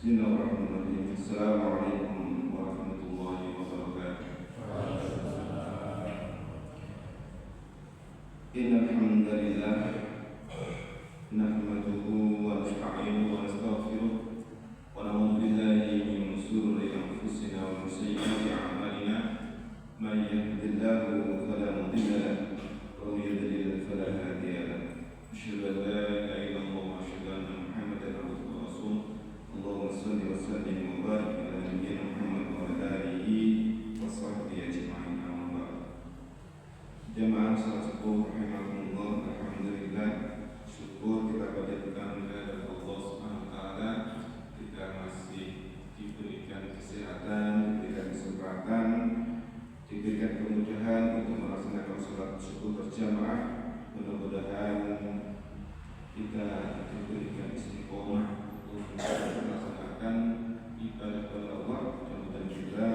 Bismillahirrahmanirrahim. Assalamualaikum warahmatullahi wabarakatuh. Innal hamdalillah nahmaduhu wa nasta'inuhu wa nastaghfiruh wa na'udzu billahi min shururi anfusina wa min sayyiati a'malina. May yahdihillahu fala mudilla lahu wa may yudlil fala hadiya lahu. Asyhadu an la ilaha illallah wa asyhadu anna Muhammadan abduhu wa rasuluh. Allahumma shalli wa sallim wa barik ala nabiyyina Muhammad wa ala alihi wa sahbihi ajma'in. Amma ba'd. Jamaah salat subuh rahimakumullah, alhamdulillah, syukur kita panjatkan kepada Allah Subhanahu wa taala, kita masih diberikan kesehatan, diberikan kesempatan, diberikan kemudahan untuk melaksanakan salat subuh berjamaah. Mudah-mudahan kita diberikan istiqomah untuk melaksanakan ibadah kepada Allah, dan juga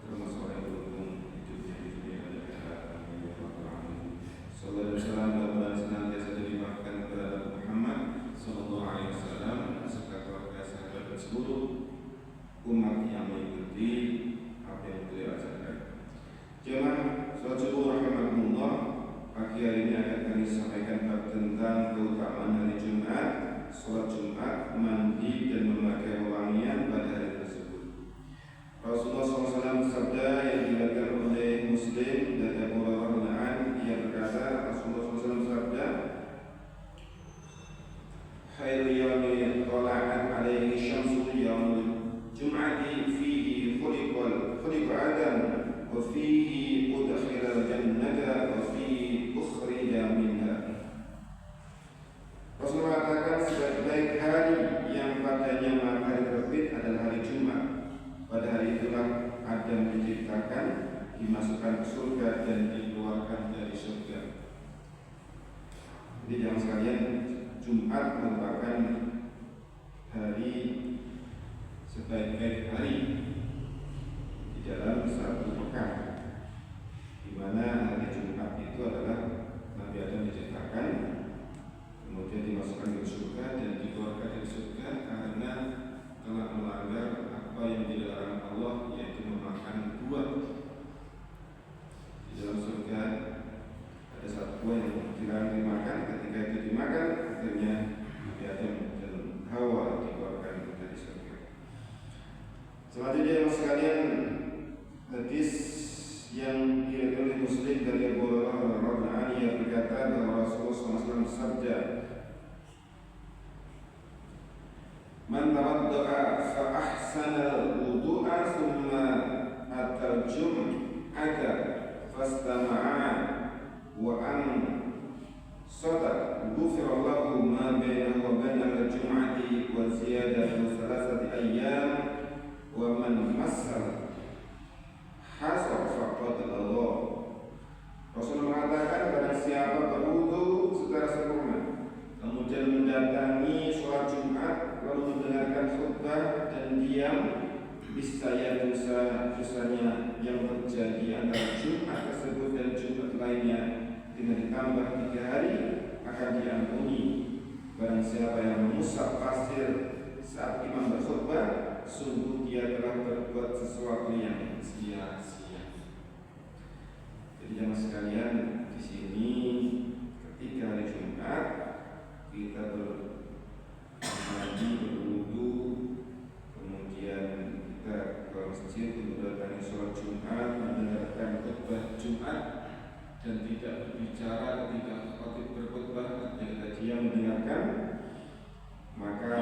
termasuk orang yang beruntung hidupnya di dunia dan akhirat. Amin ya rabbal alamin. Sallallahu alaihi wasallam dan senantiasa dilimpahkan kepada Muhammad sallallahu alaihi wasallam serta keluarga sahabat dan seluruh umat yang mengikuti apa yang beliau ajarkan. Jemaah salat subuh rahimakumullah, pagi hari ini akan kami sampaikan tentang keutamaan hari Jumat, sholat Jumat, mandi dan memakai wangian pada hari tersebut. Rasulullah SAW bersabda yang diriwayatkan oleh Muslim dan Abu Hurairah, ia berkata, Rasulullah SAW bersabda, khairu yawmin tala'at alaihi syamsu yaumul jum'ati fihi khuliqa Adam wa fihi udkhila jannata wa fihi ukhrija minha. Rasulullah mengatakan sebaik-baik hari yang padanya matahari terbit adalah hari Jumat. Pada hari itulah Adam diciptakan, dimasukkan ke surga dan dikeluarkan dari surga. Jadi jangan sekalian, Jumat merupakan hari sebaik-baik hari di dalam satu pekan, di mana hari Jumat itu adalah Nabi Adam diciptakan, kemudian dimasukkan ke surga dan dikeluarkan dari surga karena telah melanggar apa yang dilarang Allah, yaitu memakan buah. Di dalam surga ada satu buah yang dilarang dimakan. Ketika itu dimakan, akhirnya Nabi Adam dan Hawa dikeluarkan dari surga. Selanjutnya sekalian, hadis yang diriwayatkan oleh Muslim dari Abu Hurairah radhiyallahu anhu, ia berkata bahwa Rasulullah SAW bersabda, man tawadda'a fa ahsana al-wudu'a thumma atal jum'ata fastama'a wa an sadaq ghufira lahu ma bainahu wa baina al-jum'ati wa ziyadatu thalathati ayyam wa man massal hasar faqad Allah. Rasulullah mengatakan, barang siapa berwudu secara sempurna kemudian mendatangi sholat Jumat lalu mendengarkan khutbah dan diam, niscaya dosa-dosanya yang terjadi antara Jumat tersebut dan Jumat lainnya dengan ditambah 3 hari akan diampuni. Barang siapa yang mengusap pasir saat imam berkhutbah, sungguh dia telah berbuat sesuatu yang sia-sia. Jadi jemaah sekalian, di sini ketika hari Jumat kita bermandi, berwudu, kemudian kita ke masjid untuk mendatangi sholat Jumat, mendengarkan khutbah Jumat dan tidak berbicara ketika khatib berkhutbah, ketika dia mendengarkan, maka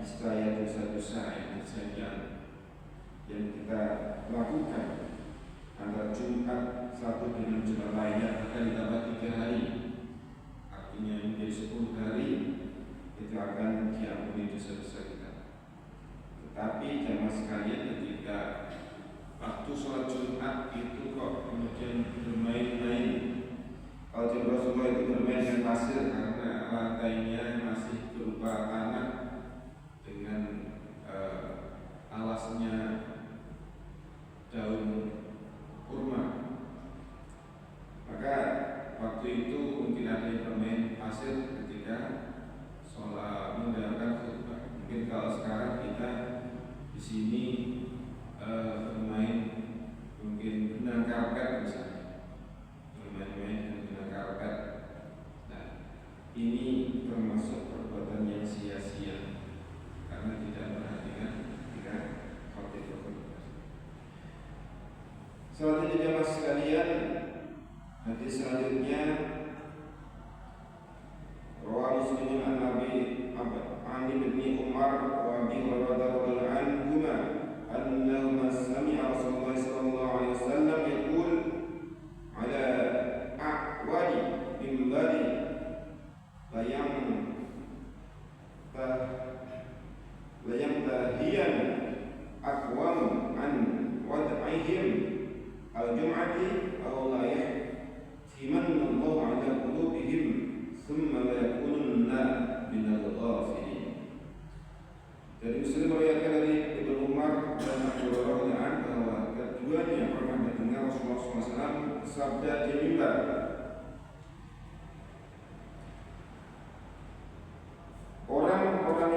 niscaya dosa-dosa yang terjadi yang kita lakukan antara Jumat satu dengan Jumat lainnya akan ditambah 3 hari, artinya menjadi 10 hari, itu akan diampuni dosa-dosa kita. Tetapi jamaah sekalian, ketika waktu sholat Jumat itu kok kemudian bermain-main. Kalau di Rasulullah itu bermain dengan pasir karena lantainya masih berupa tanah dengan alasnya daun kurma. Maka waktu itu mungkin ada yang bermain pasir ketika sholat mendengarkan khutbah. Mungkin kalau sekarang kita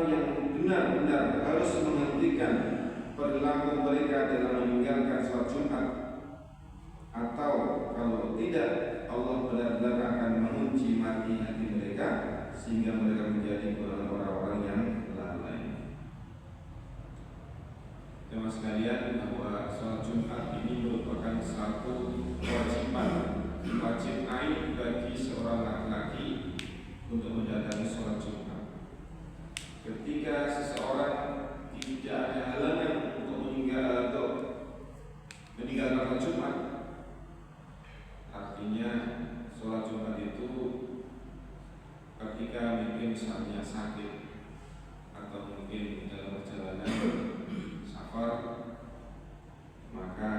orang yang benar-benar harus menghentikan perilaku mereka dalam meninggalkan sholat Jumat, atau kalau tidak, Allah benar-benar akan mengunci mati hati mereka sehingga mereka menjadi orang-orang yang lalai. Teman sekalian, bahwa sholat Jumat ini merupakan satu kewajiban wajib ain bagi seorang laki-laki untuk mendatangi sholat Jumat. Ketika seseorang tidak ada halangan untuk meninggalkan sholat Jumat, artinya sholat Jumat itu ketika mungkin misalnya sakit atau mungkin dalam perjalanan safar, maka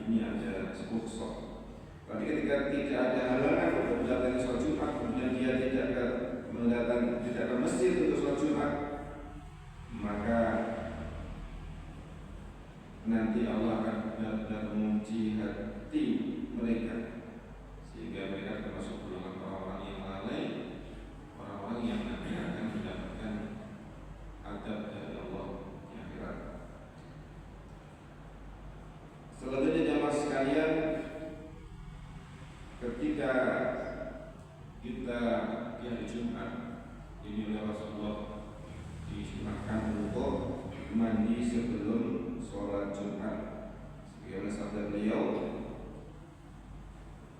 ini ada rukhsah. Tapi ketika tidak ada halangan untuk mendatangi sholat Jumat, kemudian dia tidak ke masjid untuk sholat Jumat, maka nanti Allah akan benar-benar mengunci hati mereka sehingga mereka termasuk golongan orang-orang yang lalai, orang-orang yang nanti akan mendapatkan adab dari Allah di akhirat. Selanjutnya jamaah sekalian, ketika kita di hari Jumat ini oleh Rasulullah disunahkan untuk mandi sebelum sholat Jumat, sebagaimana sabda beliau,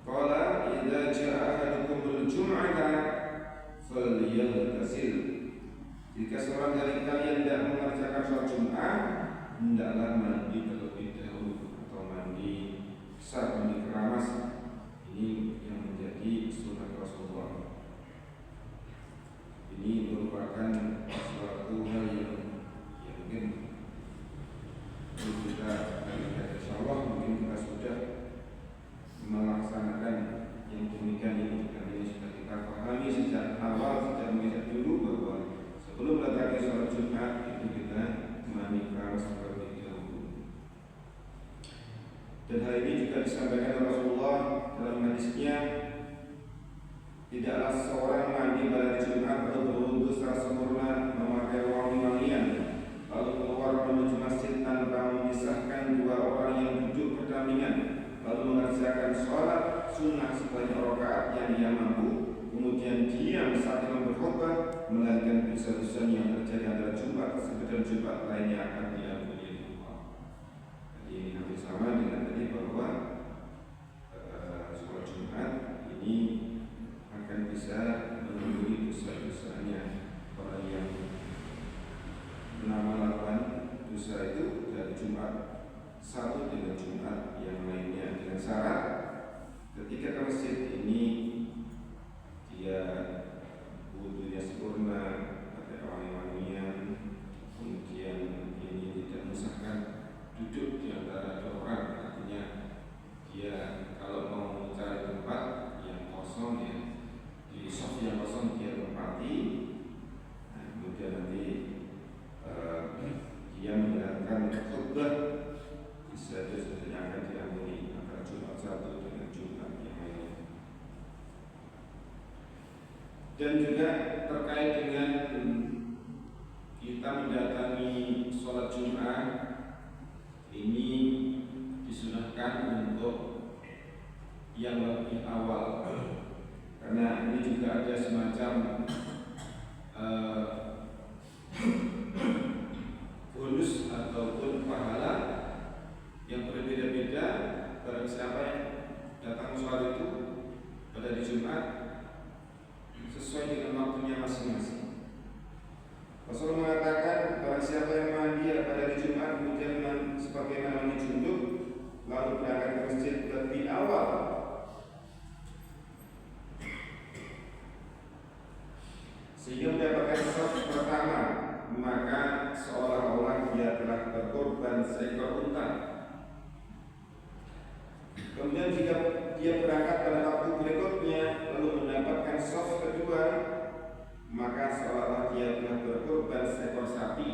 qala idza jaa ahadukumul jum'ata falyaghtasil. Jika seorang dari kalian tidak mengerjakan sholat Jumat, hendaklah mandi terlebih dahulu, atau mandi besar, mandi keramas. Ini yang menjadi sunnah Rasulullah. Ini merupakan suatu hal yang mungkin kita insyaallah mungkin kita sudah melaksanakan yang demikian ini, karena ini sudah kita pahami sejak awal, sejak dulu, bahwa sebelum mendatangi sholat Jumat itu kita mandi keramas terlebih dahulu. Dan hal ini juga disampaikan oleh Rasulullah dalam hadisnya, tidaklah seorang mandi pada Jumat atau berwudu secara sempurna memakai wangi-wangian lalu keluar menuju masjid tanpa memisahkan dua orang yang duduk berdampingan, lalu mengerjakan sholat sunnah sebanyak rakaat yang dia mampu, kemudian diam saat imam berkhutbah, melainkan dosa-dosa yang terjadi antara Jumat tersebut dan Jumat lainnya akan diampuni Allah. Jadi ini hampir sama dengan tadi, bahwa sholat Jumat ini akan bisa mengampuni dosa-dosanya orang yang melakukan dosa itu dari Jumat satu dengan Jumat yang lainnya, dengan syarat ketika ke masjid ini dia wudunya sempurna, pakai wangi-wangian, kemudian ini tidak memisahkan duduk di antara dua orang, artinya dia kalau mau mencari tempat yang kosong, ya di soft yang kosong dia tempati. Nah, kemudian nanti dia mendengarkan khutbah, bisa dosa-dosanya akan diampuni antara Jumat satu dengan Jumat yang lainnya. Dan juga terkait dengan kita mendatangi sholat Jumat, ini disunahkan untuk yang lebih awal, karena ini juga ada semacam bonus ataupun pahala yang berbeda-beda bagi siapa yang datang sholat itu pada hari Jumat sesuai dengan waktunya masing-masing. Rasul mengatakan, barang siapa yang mandi pada hari Jumat kemudian sebagaimana mandi junub lalu berangkat ke masjid lebih awal, sehingga mendapatkan shaf pertama, maka seolah-olah dia telah berkorban seekor unta. Kemudian jika dia berangkat pada waktu berikutnya lalu mendapatkan shaf kedua, maka seolah-olah dia telah berkorban seekor sapi.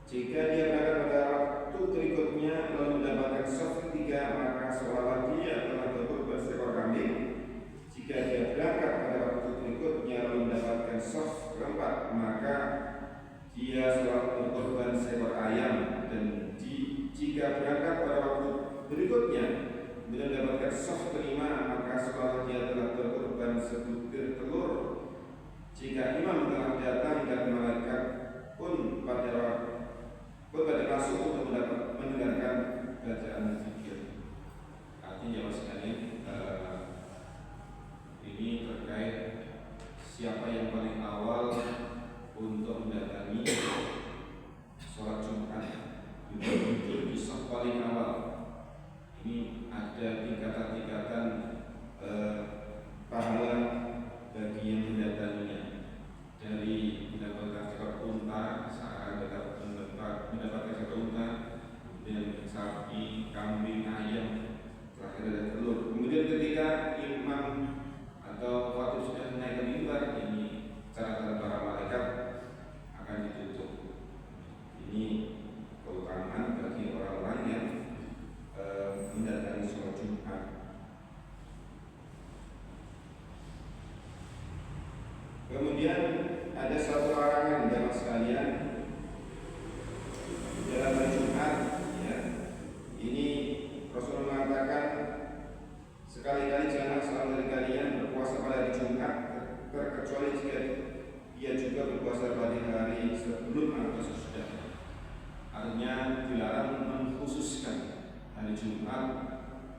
Jika dia berangkat pada waktu berikutnya lalu mendapatkan shaf ketiga, maka seolah-olah dia telah berkorban seekor kambing. Jika dia berangkat pada waktu berikutnya lalu mendapatkan shaf keempat, maka dia selalu berkorban seekor ayam, dan jika berangkat pada waktu berikutnya bila mendapatkan soft kelima, maka seolah dia telah berkorban sebutir telur. Jika imam telah datang dan malaikat pun pada masuk untuk mendengarkan bacaan zikir. Artinya sekalian, ini terkait siapa yang paling awal untuk mendatangi sholat Jumat, duduk di saf paling awal. Ini ada tingkatan-tingkatan pahala bagi yang mendatanginya, dari mendapatkan seekor unta, mendapatkan seekor unta, kemudian sapi, kambing, ayam, terakhir ada telur. Kemudian ketika imam atau khatib sudah naik ke mimbar, ini catatan para malaikat akan ditutup. Ini keutamaan bagi orang-orang yang mendatangi sholat Jumat. Kemudian ada satu larangan jamaah sekalian dalam hari Jumat, ya. Ini Rasulullah mengatakan, sekali-kali jangan seorang dari kalian berpuasa pada hari Jumat, terkecuali jika ia juga berpuasa pada hari sebelum atau sesudah. Artinya dilarang mengkhususkan hari Jumat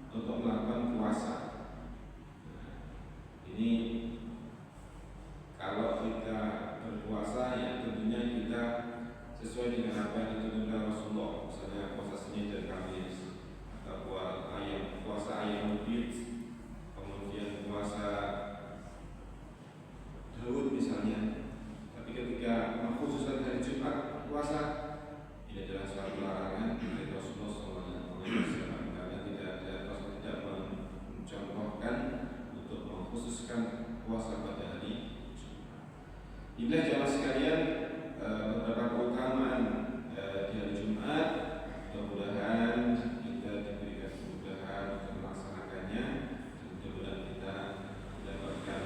untuk melakukan puasa. Ini kalau kita berpuasa, ya tentunya kita sesuai dengan apa yang ditunjukkan Rasulullah. Misalnya puasa Senin dan Kamis, atau puasa ayam Bid, kemudian puasa Daud misalnya. Tapi ketika mengkhususkan hari Jumat puasa, ini adalah suatu larangan dari Rasulullah SAW, karena Rasul tidak mencontohkan untuk mengkhususkan puasa pada hari Jumat. Inilah jamaah sekalian beberapa keutamaan di hari Jumat. Mudah-mudahan kita diberikan kemudahan untuk melaksanakannya, dan mudah-mudahan kita mendapatkan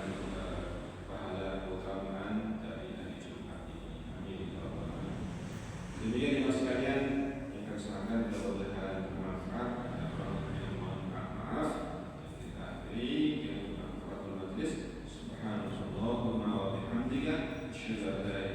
pahala keutamaan dari hari Jumat ini. Amin. Demikian jemaah sekalian yang kami sampaikan, mudah-mudahan bermanfaat. Ada orang yang mohon maaf, dan kita akhiri dengan kafaratul majlis. Subhanallah wa bihamdika, asyhadu an la